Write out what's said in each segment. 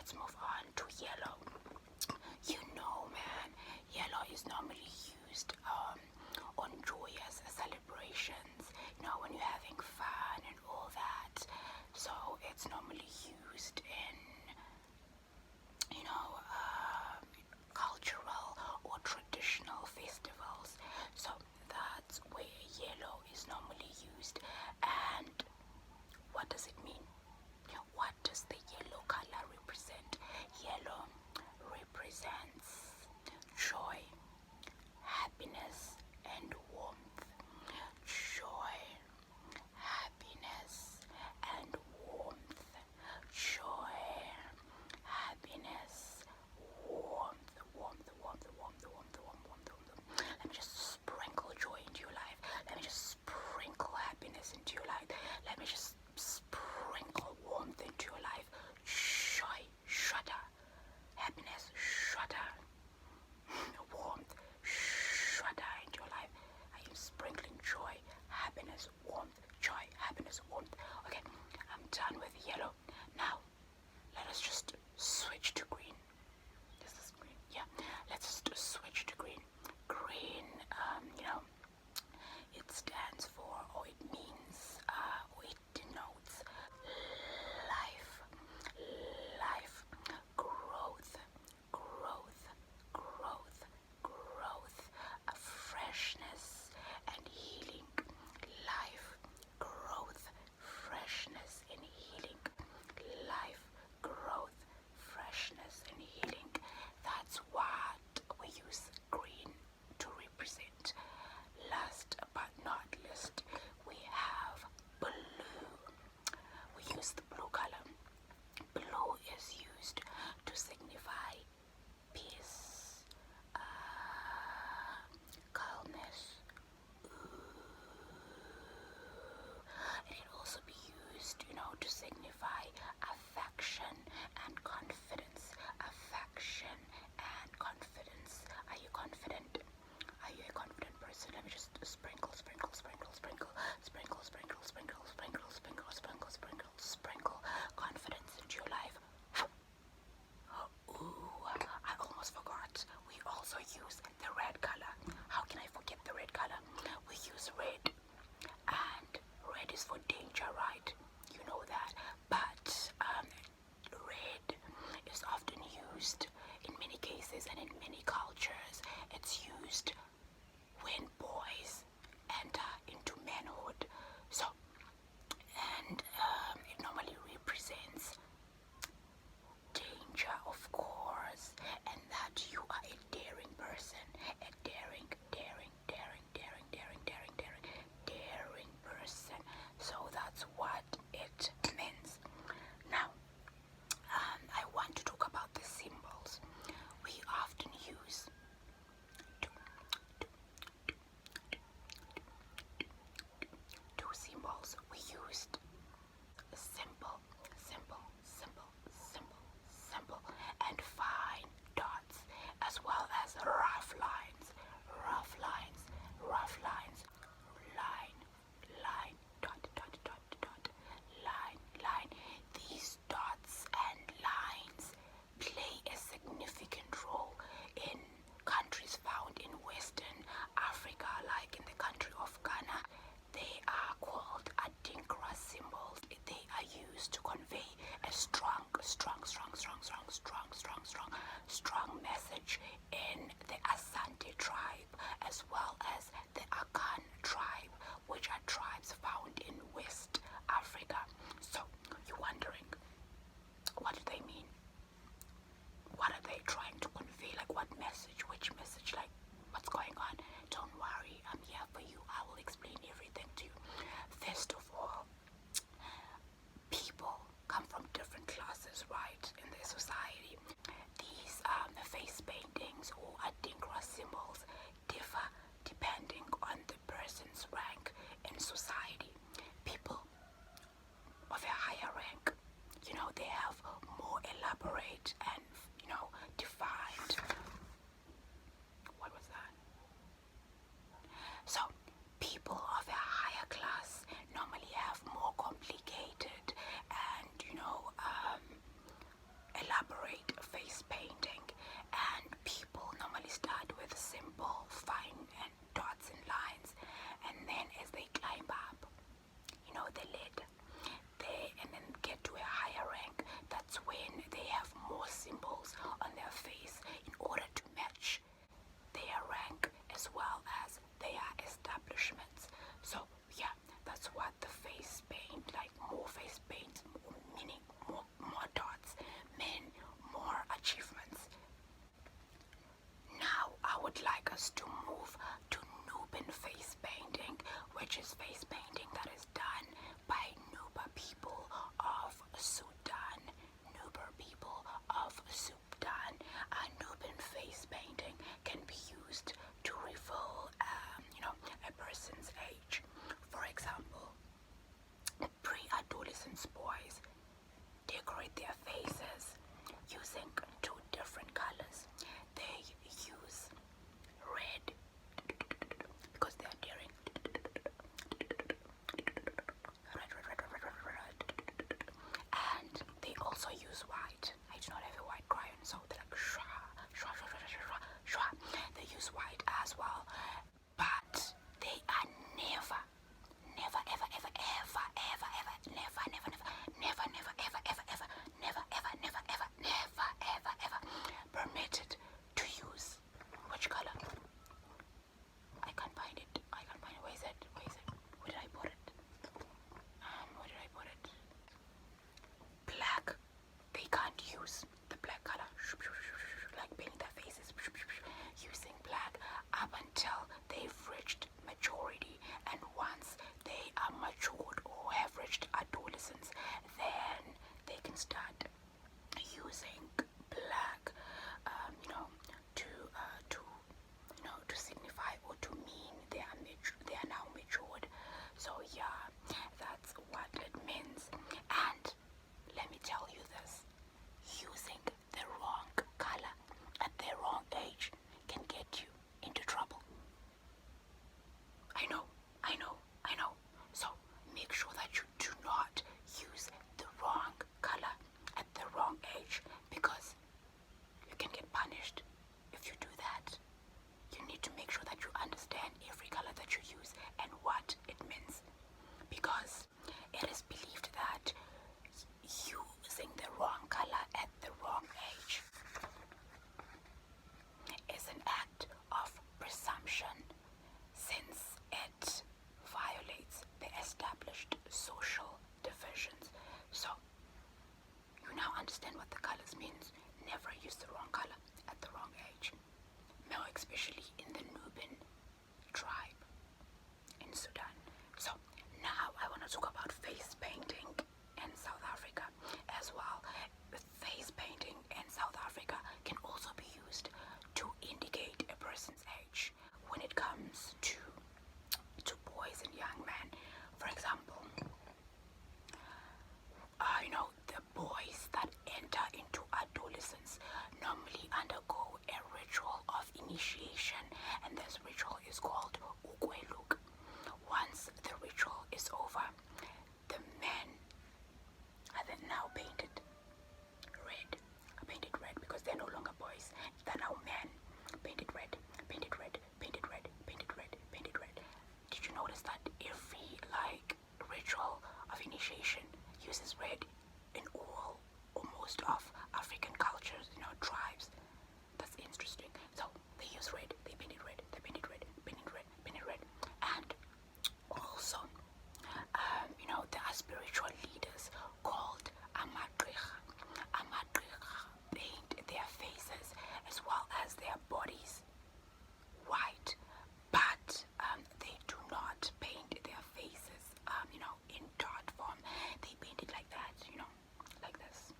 let's move on to yellow. You know, man, yellow is normally used on joyous celebrations, when you're having fun and all that. So it's normally used in, cultural or traditional festivals. So that's where yellow is normally used. And what does it mean? What does the yellow color represent? Yellow represents joy, happiness, and warmth. Joy, happiness, and warmth. Joy, happiness, warmth, warmth, warmth, warmth, warmth, warmth, warmth, warmth. Let me just sprinkle joy into your life. Let me just sprinkle happiness into your life. Let me just sprinkle warmth into your life. Joy, shudder. Happiness, shudder. Warmth, shudder into your life. I am sprinkling joy, happiness, warmth, joy, happiness, warmth. Okay, I'm done with yellow. Now, let us just switch to green. This is green. Yeah, let's just switch to green. Green, it stands for, or it means, or it denotes life, life, growth, growth, growth, growth, a freshness and healing. Life, growth, freshness and healing. Life, growth, freshness and healing. That's what we use green to represent. Last but not least, we have blue. We use the blue color. Blue is used to signify peace, calmness. It can also be used, to signify affection and confidence. Affection and confidence. Are you confident? Are you a confident person? Let me just sprinkle, sprinkle, sprinkle, sprinkle, sprinkle, sprinkle, sprinkle, sprinkle, sprinkle, sprinkle, sprinkle, sprinkle confidence into your life. Ooh, I almost forgot. We also use the red color. How can I forget the red color? We use red. And red is for danger, right? You know that. But red is often used in many cases and in many cultures. It's used when boys enter into manhood. So, and it normally represents danger, of course, and that you are a daring person, a daring, daring, daring, daring, daring, daring, daring, daring person. So that's what it means. Now, I want to talk about the symbols. We often use two symbols. We used simple, simple, simple, simple, simple, and fine dots, as well as rough lines, rough lines, rough lines, line, line, dot, dot, dot, dot, line, line. These dots and lines play a significant role in countries found in Western Africa, like in the country of Ghana. They are called Adinkra symbols. They are used to convey a strong, strong, strong, strong, strong, strong, strong, strong, strong message in the Asante tribe, as well as the Akan tribe, which are tribes found in West Africa. So you're wondering, what do they mean? What are they trying to convey? Like what message? Which message? Like what's going on? Don't worry, I'm here for you. I will explain everything to you. First of all, people come from different classes, right, in the society. These face paintings or Adinkra symbols differ depending on the person's rank in society. People of a higher rank, they have more elaborate and, defined. What was that? So, people of a higher class normally have more complicated and, elaborate Sudan. So now I want to talk about face painting in South Africa as well. Face painting in South Africa can also be used to indicate a person's age when it comes to boys and young men. For example, the boys that enter into adolescence normally undergo a ritual of initiation, and this ritual is called ukweluk. Once the ritual is over, the men are then now painted red because they're no longer boys. They're now men. Painted red, painted red, painted red, painted red, painted red. Did you notice that every ritual of initiation uses red in all or most of African cultures, tribes? That's interesting. So they use red, they paint it red, they paint it red, paint it red, paint it red. And also, there are spiritual leaders called amagqirha. Amagqirha paint their faces as well as their bodies white, but they do not paint their faces, in dot form. They paint it like that, like this,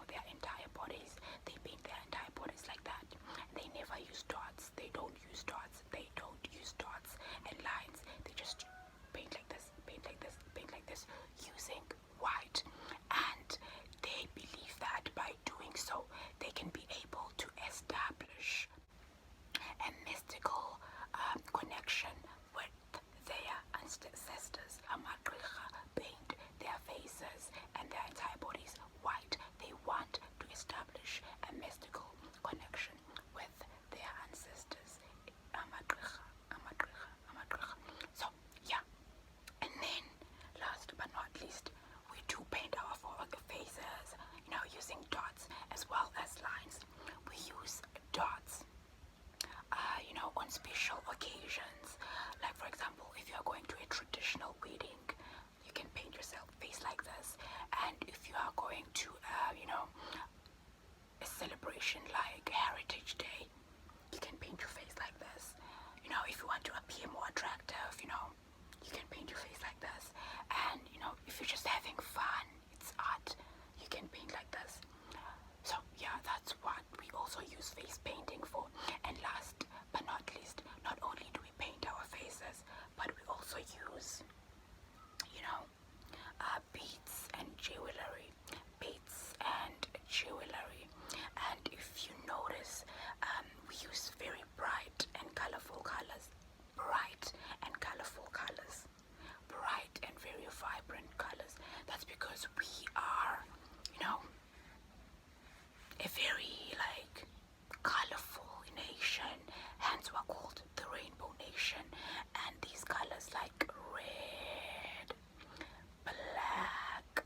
their entire bodies. They paint their entire bodies like that. They never use dots. They don't use dots. They don't use dots and lines. They just paint like this, paint like this, paint like this, using white. And they believe that by doing so, they can be able to establish a mystical connection with their ancestors. Amagqirha paint their faces and their entire bodies white. They want to establish a mystical connection with their ancestors. Amagqirha, amagqirha, amagqirha. So yeah, and then last but not least, we do paint our faces, using dots as well as lines. We use dots on special occasions. Like for example, if you are going to a traditional wedding, you can paint yourself face like this. And if you are going to a celebration like Heritage Day, you can paint your face like this. If you want to appear more attractive, you can paint your face like this. And if you're just having fun, it's art, you can paint like this. So yeah, that's what we also use face painting for. And last but not least, not only do we paint our faces, but we also use beads and jewelry. And if you notice, we use very bright and colorful colors. Bright and very vibrant colors. That's because we are a very colorful nation, hence we're called the Rainbow Nation. And these colors like red, black,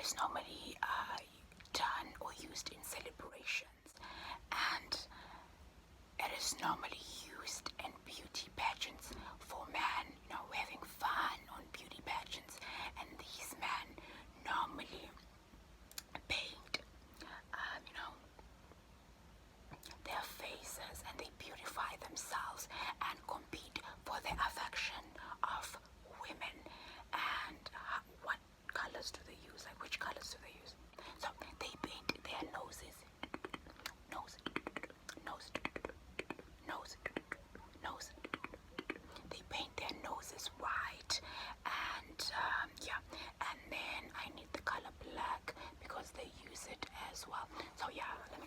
is normally done or used in celebrations, and it is normally used in beauty pageants for men, having fun on beauty pageants. And these men normally paint, their faces, and they beautify themselves and compete for the affection of women. And what colors do they use? Like, which colors do they use? So they paint their noses, nose, nose, nose, nose. They paint their noses white, and yeah. And then I need the color black because they use it as well. So yeah, let me